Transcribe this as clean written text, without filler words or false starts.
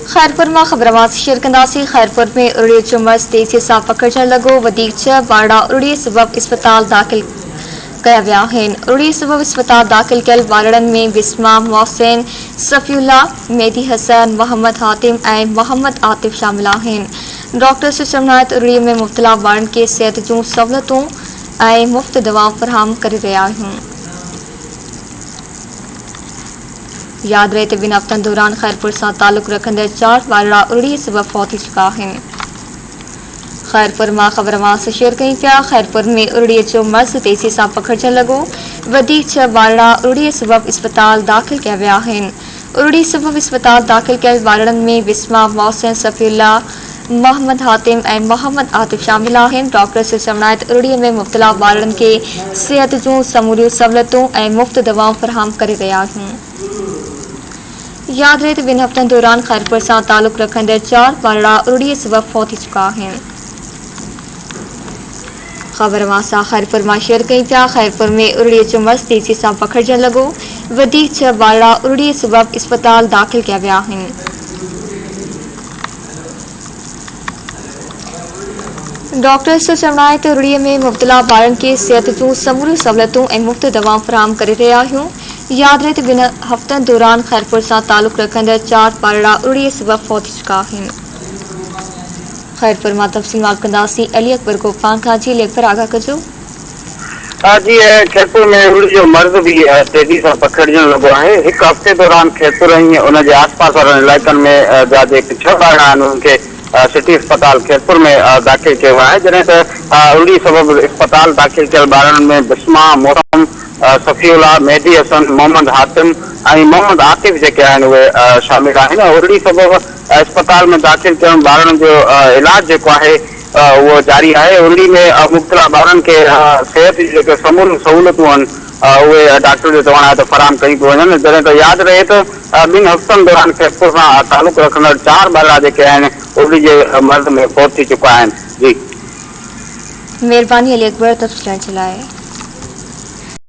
खैरपुर में खबरवास शेयर कंदासी। खैरपुर में उड़ी चुमस तेजी सां पकड़जण लगो। वधीक 6 बारड़ा उड़ी सबब अस्पताल दाखिल कया विया आहिनि। उड़ी सबब अस्पताल दाखिल कयल वारड़नि में बिस्मा, मोहसिन, सफ़ीउल्ला, मेहदी हसन, मोहम्मद हातिम ऐं मोहम्मद आतिफ शामिल आहिनि। डॉक्टर सिस्टम नायत उड़ी में मुब्तला वारनि खे सिहत जूं सहूलियतूं ऐं मुफ़्त दवाऊं फराहम करे रहिया आहियूं। याद रहे ॿिनि हफ़्तनि दौरान खैरपुर सां तालुक़ रखंदड़ 4 वारड़ा उड़ी सबब फौत थी चुका आहिनि। खैरपुर मां खबरवास शेयर कई पिया। खैरपुर में उड़ीअ जो मर्ज़ तेज़ी सां पकड़जण लॻो। वधीक 6 वारड़ा उड़ी सबब अस्पताल दाखिल कया विया आहिनि। उड़ी सबब अस्पताल दाखिल कयल वारड़नि में बिस्मा, मोहसिन, सफ़ीउल्ला, मोहम्मद हातिम ऐं मोहम्मद आतिफ शामिल आहिनि। डॉक्टर सिस्टम नायत उड़ीअ में मुब्तला वारड़नि खे सिहत जूं समूरियूं सहूलियतूं ऐं मुफ़्त दवाऊं फराहम करे रहिया आहियूं। याद रहे ॿिनि हफ़्तनि दौरान खैरपुर सां तालुक़ रखंदड़ 4 वारड़ा उड़ी सबब फौत थी चुका आहिनि। खबरवासा खैरपुर मां शेयर कई पिया। खैरपुर में उड़ी जो मर्ज़ तेज़ी सां पकड़जण लॻो। वधीक 6 वारड़ा उड़ी सबब अस्पताल दाखिल कया विया आहिनि। डॉक्टर सिस्टम नायत उड़ी में मुब्तला वारनि खे सिहत जूं समूरियूं सहूलियतूं ऐं मुफ़्त दवाऊं फराहम करे रहिया आहियूं। याद रहे ॿिनि हफ़्तनि दौरान खैरपुर सां तालुक़ रखंदड़ 4 वारड़ा उड़ी सबब फौत थी चुका आहिनि। खैरपुर मां तफ़सीलात कंदासीं। अली अकबर गोपान खां। जी अकबर आगाह कजो। जी खैरपुर में उड़ी जो मर्ज़ भी तेज़ी सां पकड़जण लॻो आहे। हिकु हफ़्ते दौरान खैरपुर ऐं उन जे आसपास वारनि इलाइक़नि में जा जेके 6 वारड़ा आहिनि उनखे सिटी अस्पताल खैरपुर में दाख़िल कयो आहे। जॾहिं त उड़ी सबब अस्पताल दाख़िल कयल ॿारनि में बिस्मा, मोहसिन, सफ़ीउल्ला, मेहदी हसन, मोहम्मद हातिम ऐं मोहम्मद आतिफ जेके आहिनि उहे शामिल आहिनि। उड़ी सबब अस्पताल में दाख़िल कयल ॿारनि जो इलाज जेको आहे वो जारी है। उड़ी में मुब्तला ॿारनि खे सिहत जी जेके समूरियूं सहूलियतूं आहिनि उहे डॉक्टर जो चवण आहे त फराहम कई पियूं वञनि। जॾहिं त यादि रहे त ॿिनि हफ़्तनि दौरान खैरपुर सां तालुक़ रखंदड़ 4 वारड़ा जेके आहिनि उड़ी जे मर्ज़ में फौत थी चुका आहिनि। जी महिरबानी अली अकबर तफ़सीलात जे लाइ।